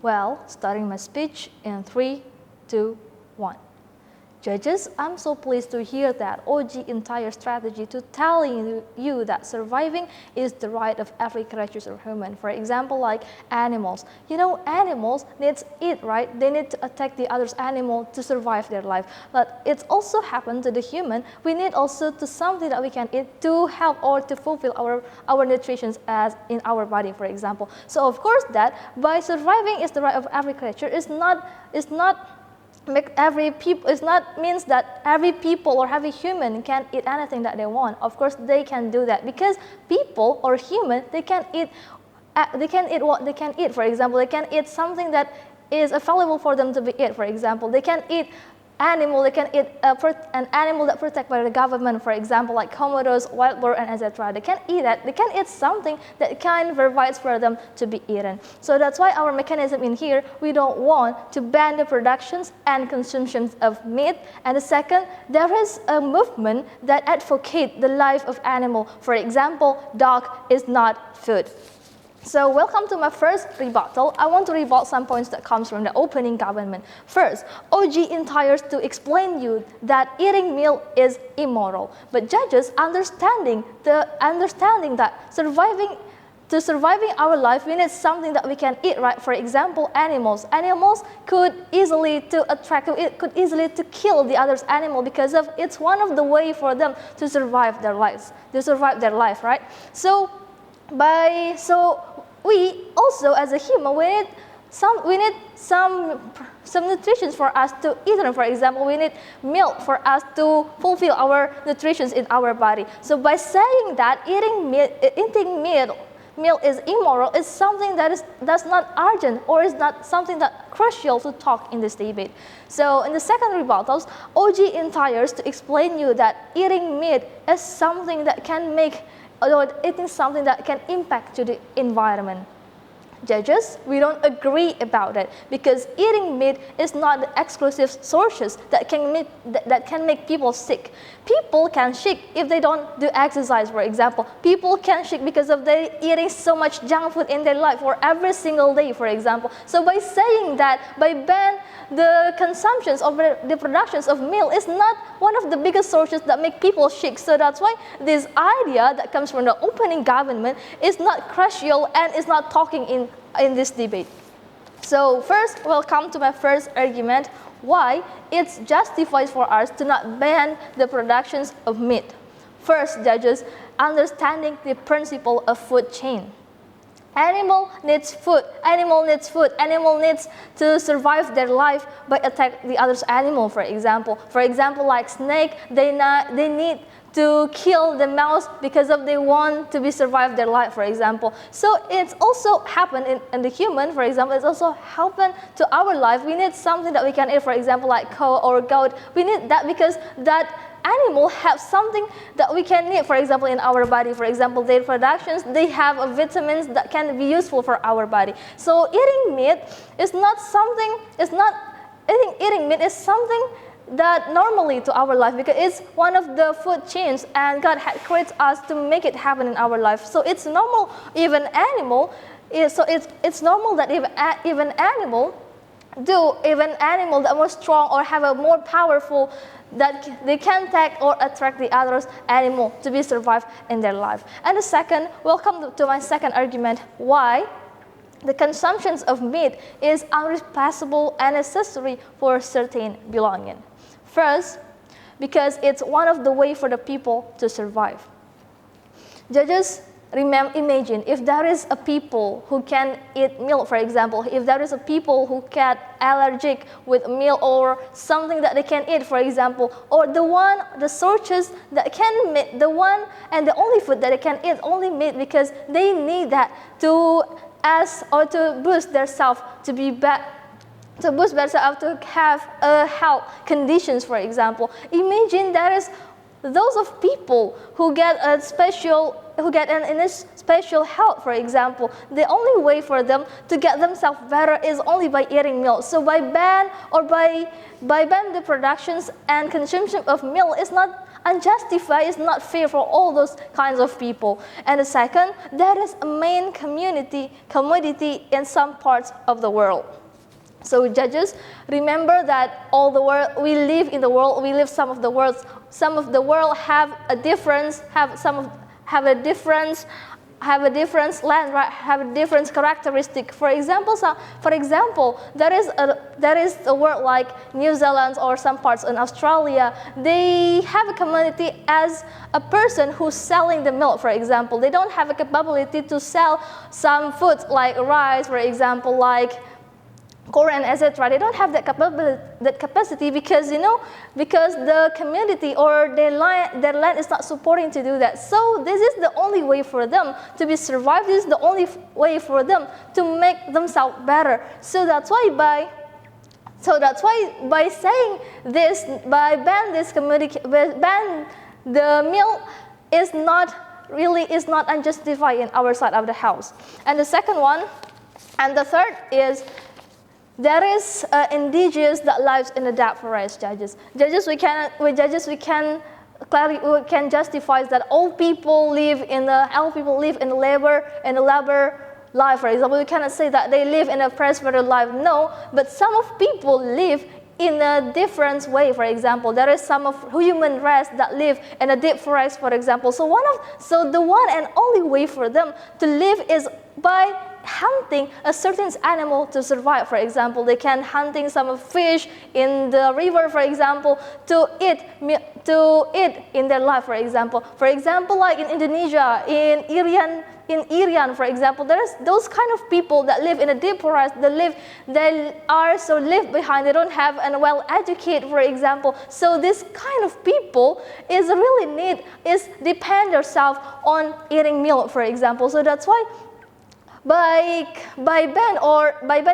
Well, starting my speech in 3, 2, 1. Judges, I'm so pleased to hear that OG entire strategy to telling you that surviving is the right of every creature or human. For example, like animals. You know, animals need to eat, right? They need to attack the other animal to survive their life. But it's also happened to the human. We need also to something that we can eat to help or to fulfill our nutrition as in our body, for example. So of course that by surviving is the right of every creature is not make every people, it's not means that every people or every human can eat anything that they want. Of course, they can do that because people or human, they can eat what they can eat. For example, they can eat something that is available for them to be eat. For example, they can eat animal, they can eat an animal that protected by the government, for example, like komodos, wild boar, and etc. They can eat that. They can eat something that can provide for them to be eaten. So that's why our mechanism in here, we don't want to ban the productions and consumptions of meat. And the second, there is a movement that advocates the life of animal. For example, dog is not food. So welcome to my first rebuttal. I want to rebut some points that comes from the opening government. First, OG entires to explain you that eating meat is immoral. But judges understanding that surviving our life, we need something that we can eat, right? For example, animals. Animals could easily to kill the other animal because of it's one of the way for them to survive their lives, right? So we also as a human, we need some nutrition for us to eat them. For example, we need milk for us to fulfill our nutrition in our body. So by saying that eating meat is immoral is something that's not urgent or is not something that crucial to talk in this debate. So in the second rebuttals, OG entires to explain you that eating meat is something that can make or eating something that can impact to the environment. Judges, we don't agree about it because eating meat is not the exclusive sources that can make people sick. People can sick if they don't do exercise, for example. People can sick because of they eating so much junk food in their life or every single day, for example. So by saying that, by ban the consumptions of the productions of meat is not one of the biggest sources that make people sick. So that's why this idea that comes from the opening government is not crucial and is not talking in this debate. So first, we'll come to my first argument, why it's justified for us to not ban the productions of meat. First, judges, understanding the principle of food chain. Animal needs food. Animal needs to survive their life by attack the other animal, for example. For example, like snake, they need to kill the mouse because they want to survive their life, for example. So it's also happened in the human, for example, it's also happened to our life. We need something that we can eat, for example, like cow or goat. We need that because that animal have something that we can need, for example, in our body. For example, their productions, they have vitamins that can be useful for our body. So eating meat is not something, eating meat is something that normally to our life because it's one of the food chains and God had created us to make it happen in our life. So it's normal, even animal, so it's normal that even animal that more strong or have a more powerful that they can attack or attract the other animal to be survived in their life. And the second, welcome to my second argument, why the consumptions of meat is irreplaceable and necessary for certain belonging. First, because it's one of the way for the people to survive. Judges, imagine if there is a people who can eat milk, for example, if there is a people who get allergic with milk or something that they can eat, for example, or the sources that can meet, the one and the only food that they can eat, only meat because they need that to boost themselves to be better. To boost themselves to have health conditions, for example. Imagine there is those of people who get an special health, for example. The only way for them to get themselves better is only by eating milk. So by ban the productions and consumption of milk is not unjustified, it's not fair for all those kinds of people. And the second, there is a main commodity in some parts of the world. So judges, remember that all the world, we live in the world, we live some of the world have a difference, have a different land, right? Have a different characteristic. For example, there is a word like New Zealand or some parts in Australia. They have a community as a person who's selling the milk. For example, they don't have a capability to sell some foods like rice, for example, like corn, etc. They don't have that capacity because because the community or their land is not supporting to do that. So this is the only way for them to be survived. This is the only way for them to make themselves better. So that's why by saying this, by ban the milk is not unjustified in our side of the house. And the second one, and the third is, there is indigenous that lives in the dark forest. Judges, we can justify that all people live in the labor life. For example, we cannot say that they live in a prosperous life. No, but some of people live in a different way. For example, there is some of human race that live in a deep forest. For example, so the one and only way for them to live is by hunting a certain animal to survive. For example, they can hunting some fish in the river, for example, to eat in their life. For example, like in Indonesia, in Iran, for example, there's those kind of people that live in a deep forest. They are so left behind. They don't have and well educated, for example. So this kind of people is depend themselves on eating milk, for example. So that's why by ban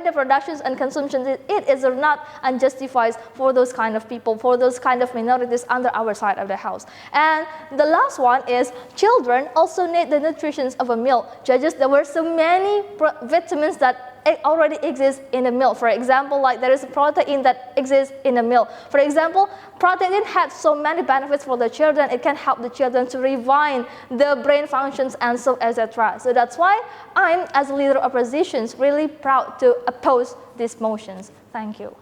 the productions and consumption, it is not unjustified for those kind of people, for those kind of minorities under our side of the house. And the last one is children also need the nutrition of a milk. Judges, there were so many vitamins that already exist in the milk. For example, like there is a protein that exists in the milk. For example, protein has so many benefits for the children. It can help the children to revive the brain functions and so etc. So that's why I'm, as a leader of oppositions, really proud to oppose these motions. Thank you.